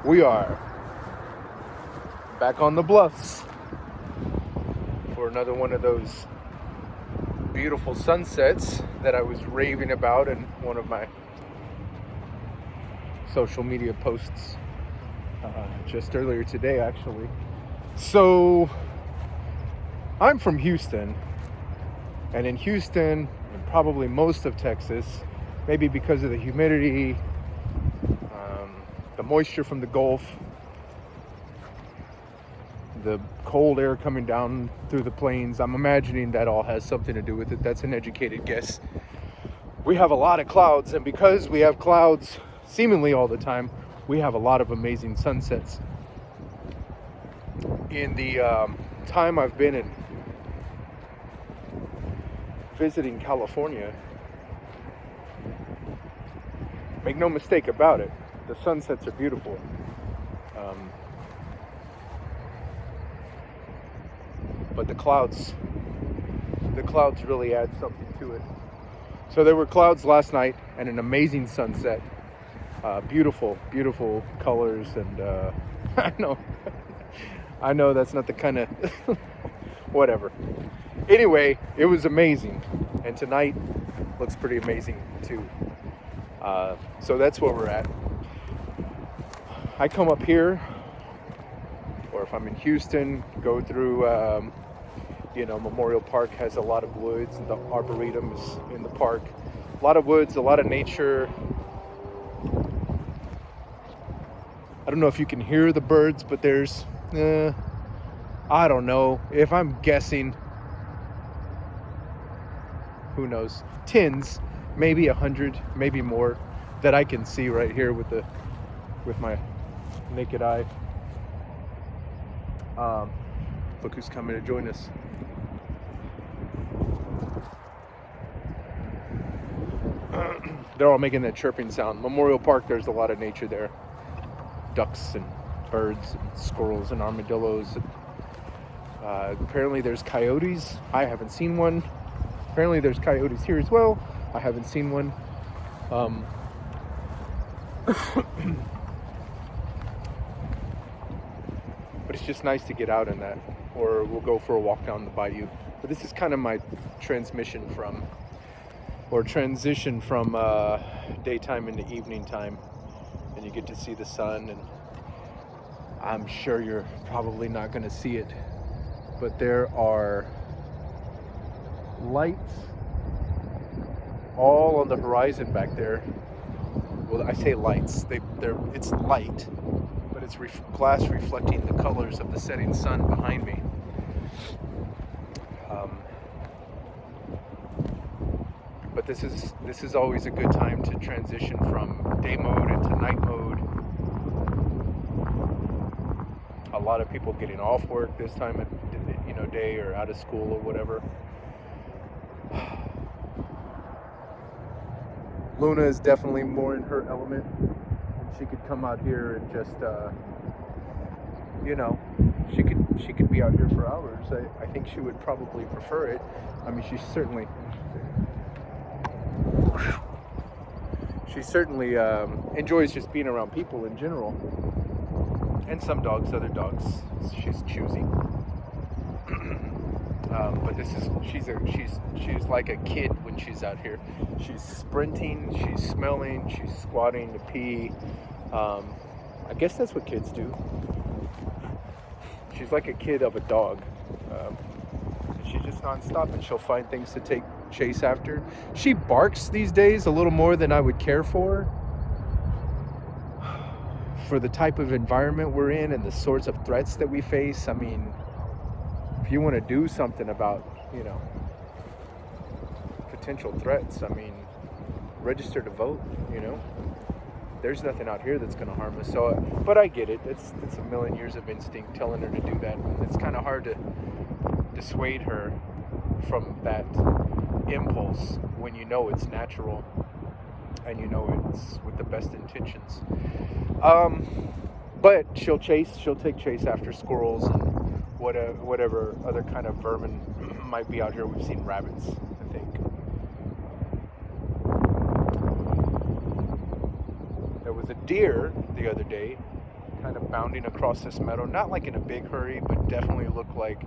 We are back on the bluffs for another one of those beautiful sunsets that I was raving about in one of my social media posts just earlier today, actually. So I'm from Houston, and in Houston, and probably most of Texas, maybe because of the humidity, the moisture from the Gulf, the cold air coming down through the plains, I'm imagining that all has something to do with it. That's an educated guess. We have a lot of clouds, and because we have clouds seemingly all the time, we have a lot of amazing sunsets. In the time I've been in visiting California, make no mistake about it, the sunsets are beautiful. But the clouds really add something to it. So there were clouds last night and an amazing sunset. Beautiful colors, and I know that's not the kind of whatever. Anyway, it was amazing, and tonight looks pretty amazing too. So that's where we're at. I come up here, or if I'm in Houston, go through, Memorial Park has a lot of woods, and the Arboretum is in the park. A lot of woods, a lot of nature. I don't know if you can hear the birds, but there's, I don't know. If I'm guessing, who knows, tens, maybe 100, maybe more, that I can see right here with my naked eye. Look who's coming to join us. They're all making that chirping sound. Memorial Park, there's a lot of nature there. Ducks and birds and squirrels and armadillos. Apparently there's coyotes. I haven't seen one. Apparently there's coyotes here as well. I haven't seen one. But it's just nice to get out in that, or we'll go for a walk down the bayou. But this is kind of my transition from daytime into evening time, and you get to see the sun. And I'm sure you're probably not going to see it, but there are lights all on the horizon back there. Well, I say lights, it's light, but it's glass reflecting the colors of the setting sun behind me. But this is always a good time to transition from day mode into night mode. A lot of people getting off work this time of day, or out of school or whatever. Luna is definitely more in her element. She could come out here and just, she could be out here for hours. I think she would probably prefer it. I mean, she certainly enjoys just being around people in general. And some dogs, other dogs, she's choosy. But she's like a kid when she's out here. She's sprinting, she's smelling, she's squatting to pee. I guess that's what kids do. She's like a kid of a dog. She's just nonstop, and she'll find things to chase after. She barks these days a little more than I would care for the type of environment we're in and the sorts of threats that we face. I mean, if you want to do something about, potential threats, I mean, register to vote, There's nothing out here that's going to harm us. So, but I get it. It's a million years of instinct telling her to do that. It's kind of hard to dissuade her from that impulse when it's natural and it's with the best intentions. But she'll take chase after squirrels and whatever other kind of vermin might be out here. We've seen rabbits, I think. There was a deer the other day kind of bounding across this meadow, not like in a big hurry, but definitely looked like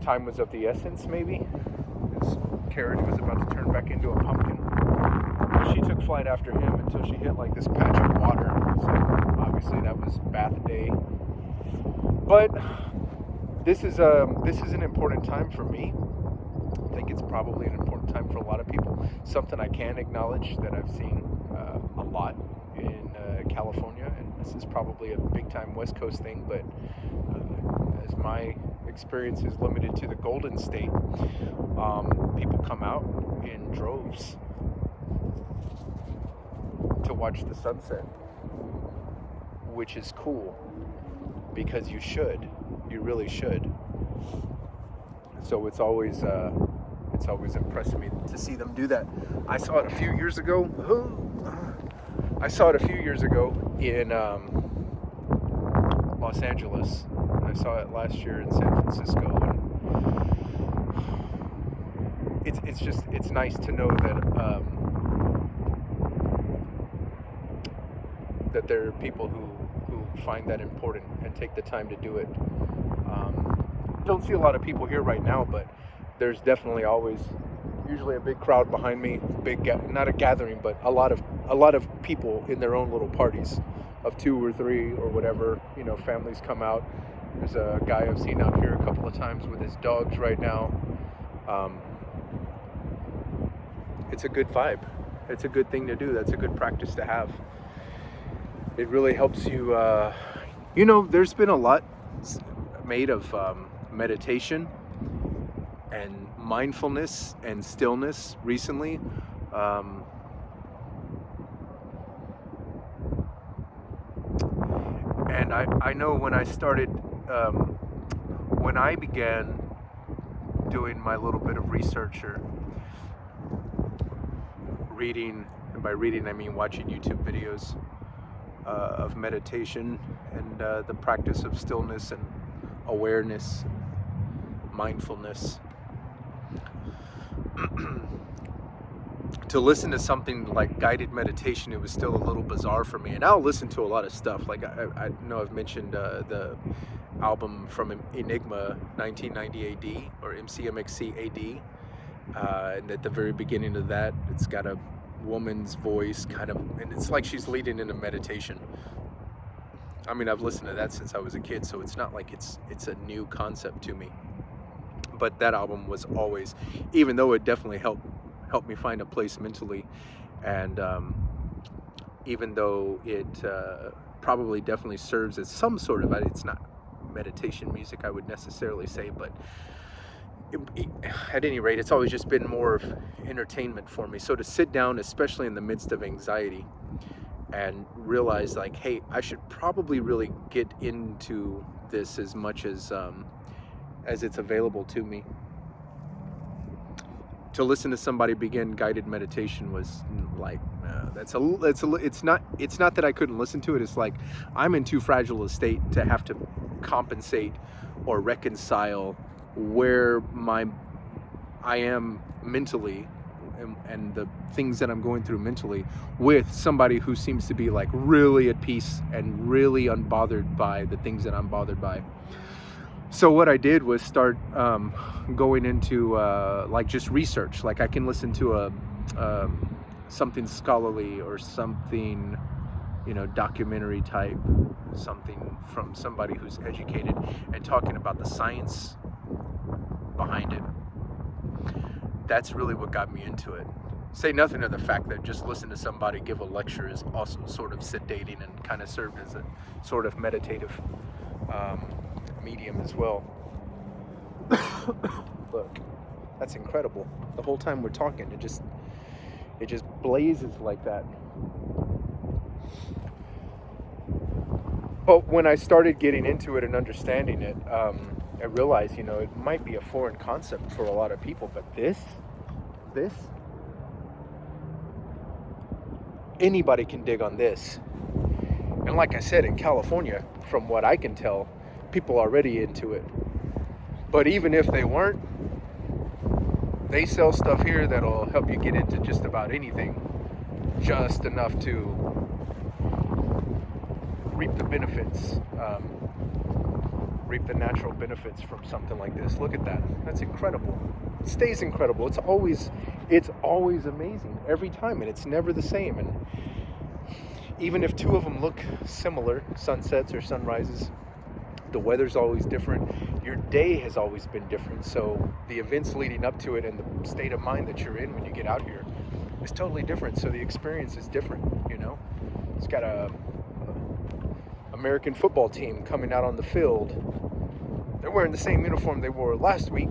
time was of the essence, maybe. His carriage was about to turn back into a pumpkin. She took flight after him until she hit like this patch of water. So obviously that was bath day. But this is an important time for me. I think it's probably an important time for a lot of people. Something I can acknowledge that I've seen a lot in California, and this is probably a big time West Coast thing, but as my experience is limited to the Golden State, people come out in droves to watch the sunset, which is cool, because you really should. So it's always impressed me to see them do that. I saw it a few years ago in Los Angeles. I saw it last year in San Francisco, and it's nice to know that there are people who find that important and take the time to do it. Don't see a lot of people here right now, but there's definitely usually a big crowd behind me. Not a gathering, but a lot of people in their own little parties of 2 or 3 or whatever. Families come out. There's a guy I've seen out here a couple of times with his dogs right now. It's a good vibe. It's a good thing to do. That's a good practice to have. It really helps you. There's been a lot made of meditation and mindfulness and stillness recently. And I know when I began doing my little bit of research or reading, and by reading I mean watching YouTube videos of meditation and the practice of stillness and awareness, mindfulness. To listen to something like guided meditation, it was still a little bizarre for me. And I'll listen to a lot of stuff. Like I know I've mentioned the album from Enigma, 1990 AD, or MCMXC AD. And at the very beginning of that, it's got a woman's voice kind of, and it's like she's leading in a meditation. I mean, I've listened to that since I was a kid, so it's not like it's a new concept to me. But that album was always, even though it definitely helped me find a place mentally, and even though it probably definitely serves as some sort of, it's not meditation music I would necessarily say, but at any rate, it's always just been more of entertainment for me. So to sit down, especially in the midst of anxiety, and realize like, hey, I should probably really get into this as much as it's available to me. To listen to somebody begin guided meditation was like, it's not that I couldn't listen to it. It's like I'm in too fragile a state to have to compensate or reconcile where I am mentally and the things that I'm going through mentally with somebody who seems to be like really at peace and really unbothered by the things that I'm bothered by. So what I did was start going into like just research. Like I can listen to something scholarly or something, documentary type, something from somebody who's educated and talking about the science behind it. That's really what got me into it. Say nothing of the fact that just listen to somebody give a lecture is also sort of sedating and kind of served as a sort of meditative medium as well. Look, that's incredible. The whole time we're talking, it just blazes like that. But when I started getting into it and understanding it, I realized, it might be a foreign concept for a lot of people, but this, anybody can dig on this. And like I said, in California, from what I can tell, people are already into it. But even if they weren't, they sell stuff here that'll help you get into just about anything, just enough to reap the benefits, reap the natural benefits from something like this. Look at that. That's incredible. It stays incredible. It's always amazing every time, and it's never the same. And even if two of them look similar, sunsets or sunrises, the weather's always different. Your day has always been different. So the events leading up to it and the state of mind that you're in when you get out here is totally different. So the experience is different, you know. It's got a American football team coming out on the field. They're wearing the same uniform they wore last week,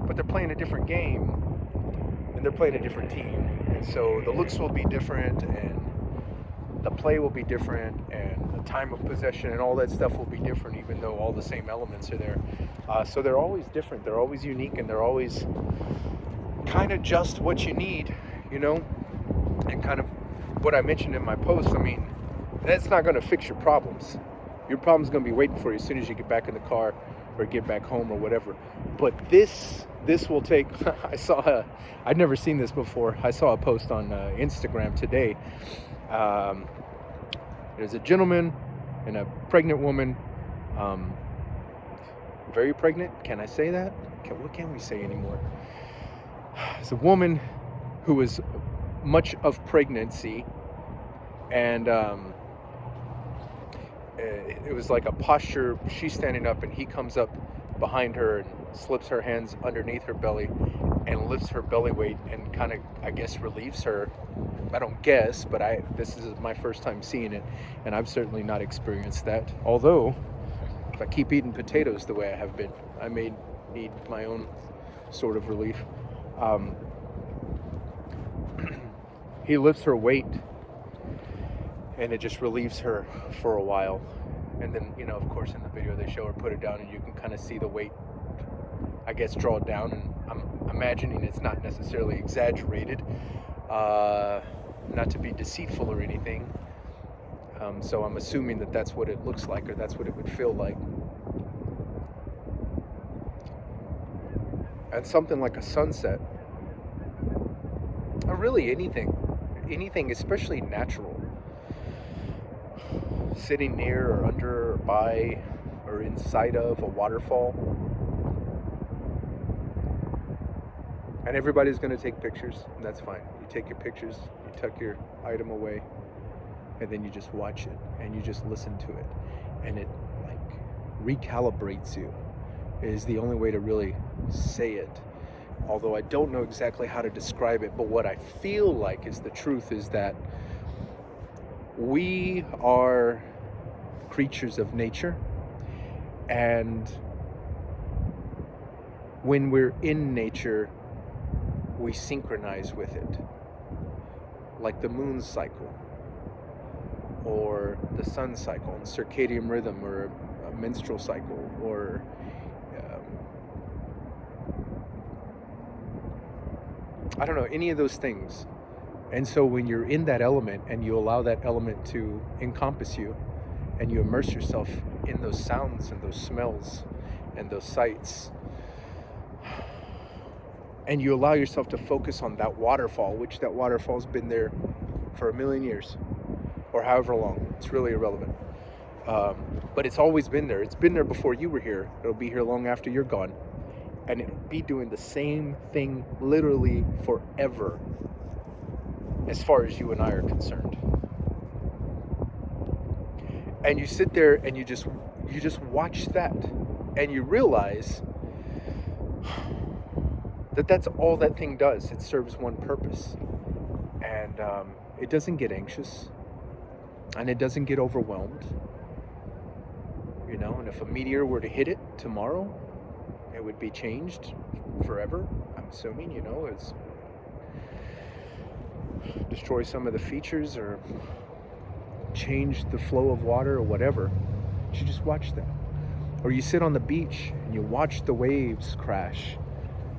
but they're playing a different game and they're playing a different team. And so the looks will be different, and the play will be different, and the time of possession and all that stuff will be different, even though all the same elements are there. So they're always different. They're always unique, and they're always kind of just what you need, you know? And kind of what I mentioned in my post, I mean, that's not going to fix your problems. Your problem's going to be waiting for you as soon as you get back in the car or get back home or whatever. But this will take, I'd never seen this before. I saw a post on Instagram today. There's a gentleman and a pregnant woman, very pregnant. Can I say that? What can we say anymore? It's a woman who was much of pregnancy, and it was like a posture. She's standing up and he comes up behind her and slips her hands underneath her belly and lifts her belly weight and kind of, I guess, relieves her. I don't guess, but this is my first time seeing it, and I've certainly not experienced that. Although, if I keep eating potatoes the way I have been, I may need my own sort of relief. He lifts her weight, and it just relieves her for a while. And then, you know, of course, in the video they show her put it down, and you can kind of see the weight, I guess, draw it down. And I'm imagining it's not necessarily exaggerated, not to be deceitful or anything. So I'm assuming that that's what it looks like, or that's what it would feel like. And something like a sunset, or really anything, especially natural, sitting near or under or by or inside of a waterfall. And everybody's going to take pictures, and that's fine. You take your pictures, you tuck your item away, and then you just watch it, and you just listen to it, and it like recalibrates you, is the only way to really say it. Although I don't know exactly how to describe it, but what I feel like is the truth is that we are creatures of nature, and when we're in nature, we synchronize with it, like the moon's cycle, or the sun cycle, and circadian rhythm, or a menstrual cycle, or I don't know, any of those things. And so when you're in that element and you allow that element to encompass you, and you immerse yourself in those sounds and those smells and those sights, and you allow yourself to focus on that waterfall, which that waterfall's been there for 1,000,000 years or however long, it's really irrelevant. But it's always been there. It's been there before you were here. It'll be here long after you're gone. And it'll be doing the same thing literally forever, as far as you and I are concerned. And you sit there and you just watch that, and you realize that that's all that thing does. It serves one purpose, and it doesn't get anxious, and it doesn't get overwhelmed, you know. And if a meteor were to hit it tomorrow, it would be changed forever, I'm assuming, you know. It's destroy some of the features or change the flow of water or whatever. You just watch that. Or you sit on the beach and you watch the waves crash,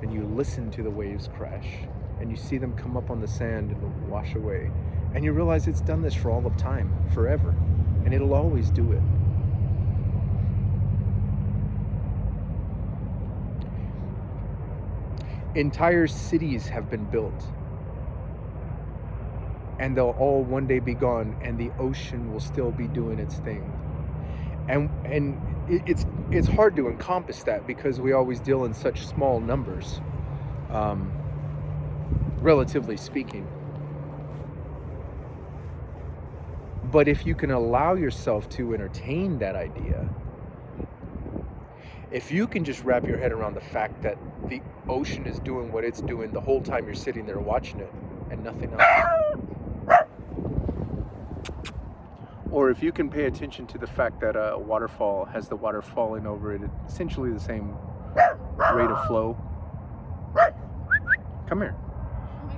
and you listen to the waves crash, and you see them come up on the sand and wash away, and you realize it's done this for all of time, forever, and it'll always do it. Entire cities have been built and they'll all one day be gone, and the ocean will still be doing its thing. And it's hard to encompass that because we always deal in such small numbers, relatively speaking. But if you can allow yourself to entertain that idea, if you can just wrap your head around the fact that the ocean is doing what it's doing the whole time you're sitting there watching it and nothing else. Or if you can pay attention to the fact that a waterfall has the water falling over it at essentially the same rate of flow. Come here.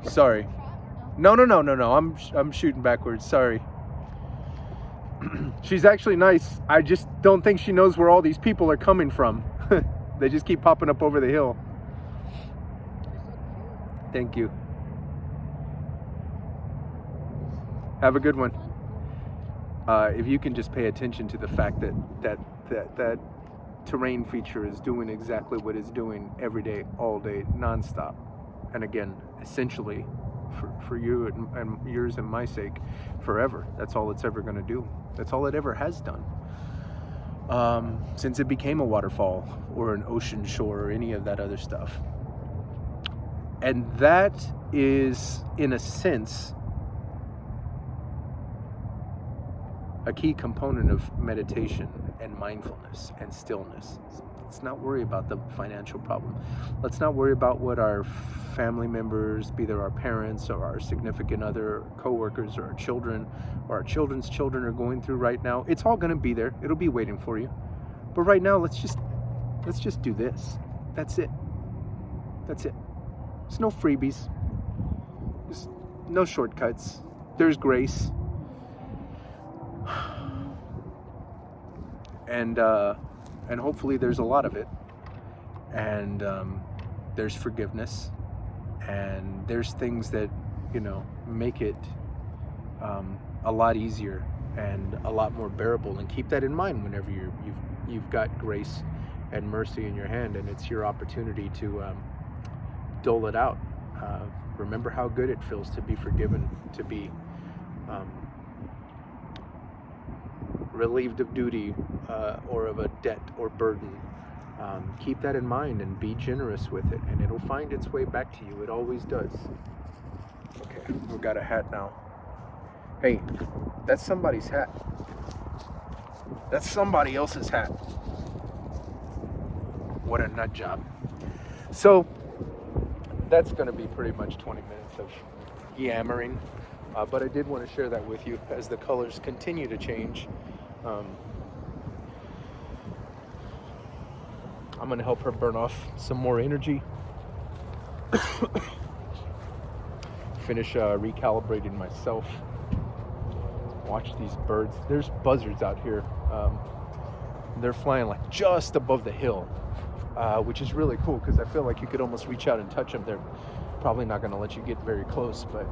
Sorry. No. I'm shooting backwards. Sorry. She's actually nice. I just don't think she knows where all these people are coming from. They just keep popping up over the hill. Thank you. Have a good one. If you can just pay attention to the fact that terrain feature is doing exactly what it's doing every day, all day, nonstop. And again, essentially, for you and yours and my sake, forever. That's all it's ever going to do. That's all it ever has done. Since it became a waterfall or an ocean shore or any of that other stuff. And that is, in a sense, a key component of meditation and mindfulness and stillness. Let's not worry about the financial problem. Let's not worry about what our family members, be they our parents or our significant other, or co-workers, or our children, or our children's children are going through right now. It's all going to be there. It'll be waiting for you. But right now, let's just do this. That's it. That's it. There's no freebies. There's no shortcuts. There's grace. And hopefully there's a lot of it, and there's forgiveness, and there's things that, you know, make it a lot easier and a lot more bearable. And keep that in mind whenever you've got grace and mercy in your hand, and it's your opportunity to dole it out. Remember how good it feels to be forgiven, to be relieved of duty or of a debt or burden. Keep that in mind and be generous with it, and it'll find its way back to you. It always does. Okay, we've got a hat now. Hey, that's somebody's hat. That's somebody else's hat. What a nut job. So that's going to be pretty much 20 minutes of yammering. But I did want to share that with you as the colors continue to change. I'm going to help her burn off some more energy. Finish recalibrating myself. Watch these birds. There's buzzards out here. They're flying like just above the hill, which is really cool because I feel like you could almost reach out and touch them. They're probably not going to let you get very close, but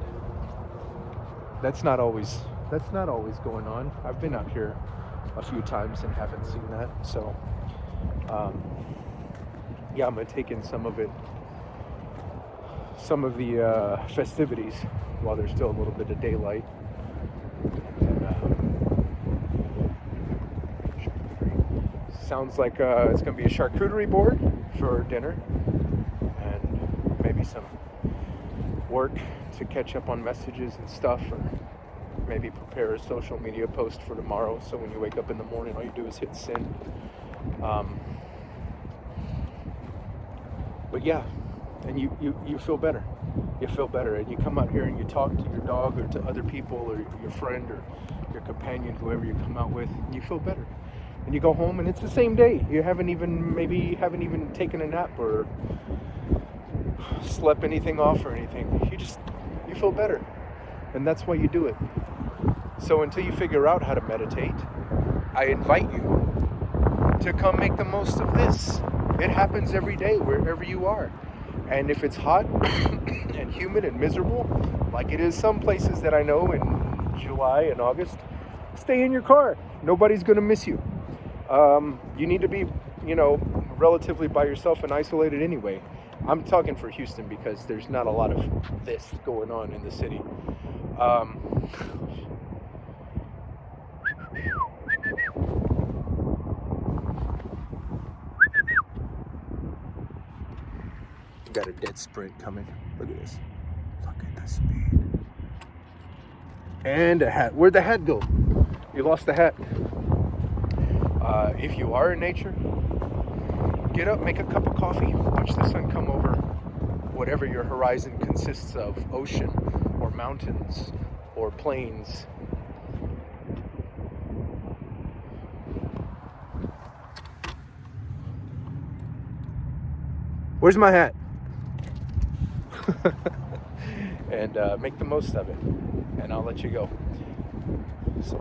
that's not always going on. I've been out here a few times and haven't seen that. So yeah, I'm gonna take in some of the festivities while there's still a little bit of daylight. Sounds like it's gonna be a charcuterie board for dinner, and maybe some work to catch up on messages and stuff, or maybe prepare a social media post for tomorrow, so when you wake up in the morning, all you do is hit send. But yeah, and you feel better. You feel better, and you come out here and you talk to your dog or to other people or your friend or your companion, whoever you come out with, and you feel better. And you go home and it's the same day. You haven't even taken a nap or slept anything off or anything. You feel better. And that's why you do it. So until you figure out how to meditate, I invite you to come make the most of this. It happens every day wherever you are. And if it's hot and humid and miserable, like it is some places that I know in July and August, stay in your car. Nobody's going to miss you. You need to be, relatively by yourself and isolated anyway. I'm talking for Houston because there's not a lot of this going on in the city. Got a dead sprint coming. Look at this. Look at the speed. And a hat. Where'd the hat go? You lost the hat. If you are in nature, get up, make a cup of coffee, watch the sun come over whatever your horizon consists of, ocean or mountains or plains. Where's my hat? And make the most of it, and I'll let you go. So,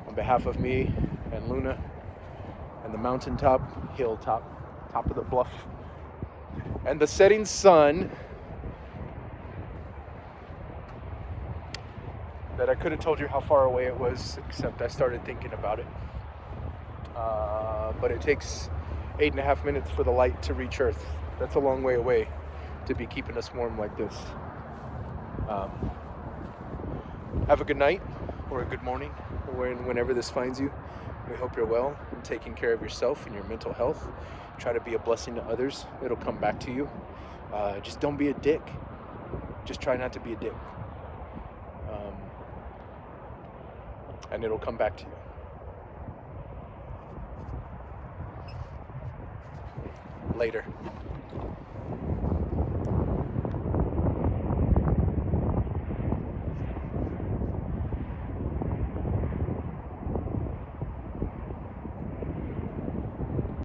on behalf of me and Luna and the mountaintop, hilltop, top of the bluff, and the setting sun, that I could have told you how far away it was, except I started thinking about it. But it takes 8.5 minutes for the light to reach Earth. That's a long way away to be keeping us warm like this. Have a good night or a good morning, whenever this finds you. We hope you're well and taking care of yourself and your mental health. Try to be a blessing to others. It'll come back to you. Just don't be a dick. Just try not to be a dick. And it'll come back to you. Later.